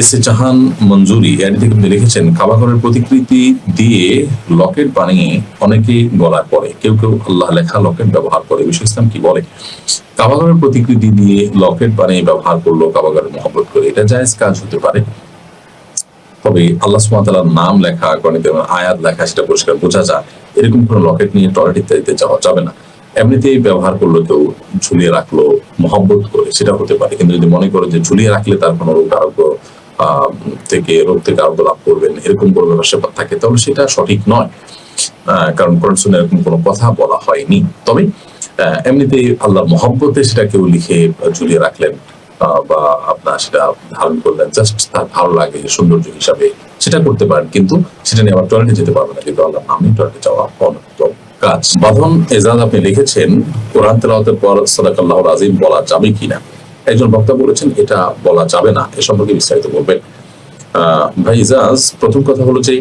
S A জাহান মঞ্জুরি তিনি লিখেছেন, কাবাঘরের প্রতিকৃতি দিয়ে লকেট বানিয়ে অনেকেই গলায় পড়ে, কেউ কেউ আল্লাহ লেখা লকেট ব্যবহার করে। বিশ্ব ইসলাম কি বলে? কাবাঘরের প্রতিকৃতি দিয়ে লকেট বানিয়ে ব্যবহার করলো কাবাঘরের মহব্বত করে, এটা জায়েজ কাজ হতে পারে। তবে আল্লাহ সুবহানাহু ওয়া তাআলার নাম লেখা, গণিতের আয়াত লেখা, সেটা পরিষ্কার বোঝা যায়। এরকম কোনো লকেট নিয়ে টয়লেট ইত্যাদিতে যাওয়া যাবে না। এমনিতেই ব্যবহার করলো, কেউ ঝুলিয়ে রাখলো মহব্বত করে, সেটা হতে পারে। কিন্তু যদি মনে করে যে ঝুলিয়ে রাখলে তার কোনো রোগ আরোগ্য রোগ থেকে আরোগ্য লাভ করবেন, এরকম কোনো ব্যাপার থাকে, তাহলে সেটা সঠিক নয়। কারণ কোরআন সুন্নাহয় এরকম কোনো কথা বলা হয়নি। তবে এমনিতেই আল্লাহর মহব্বতে সেটা কেউ লিখে ঝুলিয়ে রাখলেন বা আপনার সেটা ধারণ করলেন, জাস্ট তার ভালো লাগে সৌন্দর্য হিসাবে, সেটা করতে পারেন। কিন্তু সেটা নিয়ে আবার টয়লেটে যেতে পারবেন না, কিন্তু আল্লাহর নামে টয়লেটে যাওয়া অনুত্তম কাজ। বাঁধন এজাজ আপনি লিখেছেন, কোরআন তেলাওয়াতের পর সাদাকাল্লাহুল আযীম বলা যাবে কিনা? একজন বক্তা বলেছেন এটা বলা যাবে না। এ সম্পর্কে বিস্তারিত বলবেন। ভাই ইজাজ, প্রথম কথা হলো যে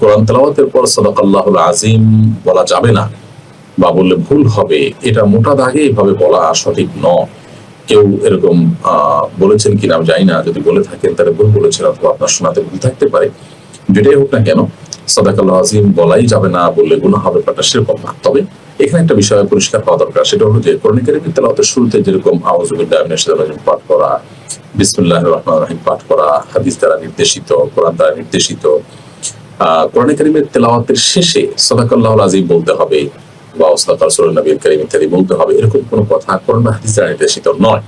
কোরআন তেলাওয়াতের পর সাদাকাল্লাহুল আযীম বলা যাবে না বা বললে ভুল হবে, এটা মোটা দাগে এভাবে বলা সঠিক নয়। কেউ এরকম বলেছেন কিনা আমি জানি না, যদি বলে থাকেন তাহলে ভুল বলেছেন, অথবা আপনার শোনাতে ভুল থাকতে পারে। যেটাই হোক না কেন, সাদাকাল্লাহু আযীম বলাই যাবে না, বললে গুনাহ হবে, ব্যাপারটা সেরকম না। তবে এখানে একটা বিষয় পরিষ্কার হওয়া দরকার, সেটা হলো যে কোরআন কারীমের তেলাওয়াতের শুরুতে যেরকম আউযু বিল্লাহি মিনাশ শাইতানির রাজীম পাঠ করা, বিসমিল্লাহির রহমানির রহিম পাঠ করা হাদিস দ্বারা নির্দেশিত, কোরআন দ্বারা নির্দেশিত, কোরআন কারীমের তেলাওয়াতের শেষে সাদাকাল্লাহুল আযীম বলতে হবে বা ওয়াসতাগফির রাসূলুন নবীল কারীম ইত্যাদি বলতে হবে, এরকম কোনো কথা কোরআন বা হাদিস দ্বারা নির্দেশিত নয়।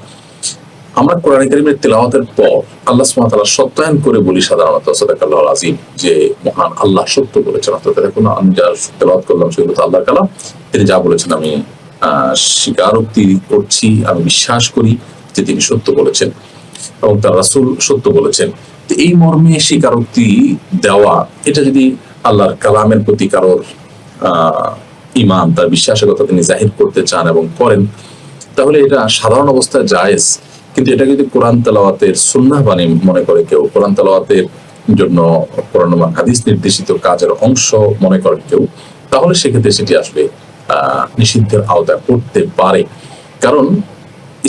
আমরা কোরআন কারীমের তেলাওয়াতের পর আল্লাহ সুবহানাহু ওয়া তাআলা সত্যায়ন করে বলি সাধারণত সাদাকাল্লাহুল আযীম, যে মহান আল্লাহ সত্য বলেছেন। অর্থাৎ কোনো আমি যা তেলাওয়াত করলাম সেগুলো তো আল্লাহর কালাম, তিনি যা বলেছেন আমি স্বীকারোক্তি করছি, আমি বিশ্বাস করি যে তিনি সত্য বলেছেন এবং তার রাসূল সত্য বলেছেন। তো এই মর্মে স্বীকারোক্তি দেওয়া, এটা যদি আল্লাহর কালামের প্রতি কারোর ঈমান, তার বিশ্বাসের কথা তিনি জাহির করতে চান এবং করেন, তাহলে এটা সাধারণ অবস্থায় জায়েজ। কিন্তু এটা যদি কোরআন তেলাওয়াতের সুন্নাহ বাণী মনে করে কেউ, কোরআন তেলাওয়াতের জন্য কোরআন বা হাদিস নির্দেশিত কাজের অংশ মনে করে কেউ, তাহলে সেক্ষেত্রে সেটি আসলে নিষিদ্ধের আওতায় পড়তে পারে। কারণ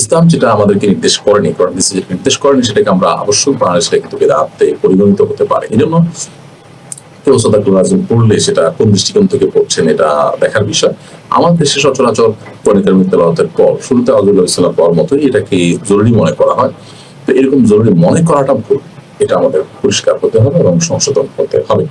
ইসলাম যেটা আমাদেরকে নির্দেশ করেনি, কোরআন হাদিস যেটা নির্দেশ করেনি, সেটাকে আমরা আবশ্যক বানালে সেটা কিন্তু বিদআতে পরিগণিত হতে পারে। এই জন্য কেউ সাদাকাল্লাহুল আযীম পড়লে সেটা কোন দৃষ্টিকোণ থেকে পড়ছেন এটা দেখার বিষয়। আমাদের দেশে সচরাচর কোরআন কারীমের তেলাওয়াতের পর শুরুতে আউযু বিল্লাহি মিনাশ পড়ার মতোই এটাকে জরুরি মনে করা হয়। তো এরকম জরুরি মনে করাটা ভুল, এটা আমাদের পরিষ্কার হতে হবে এবং সংশোধন করতে হবে।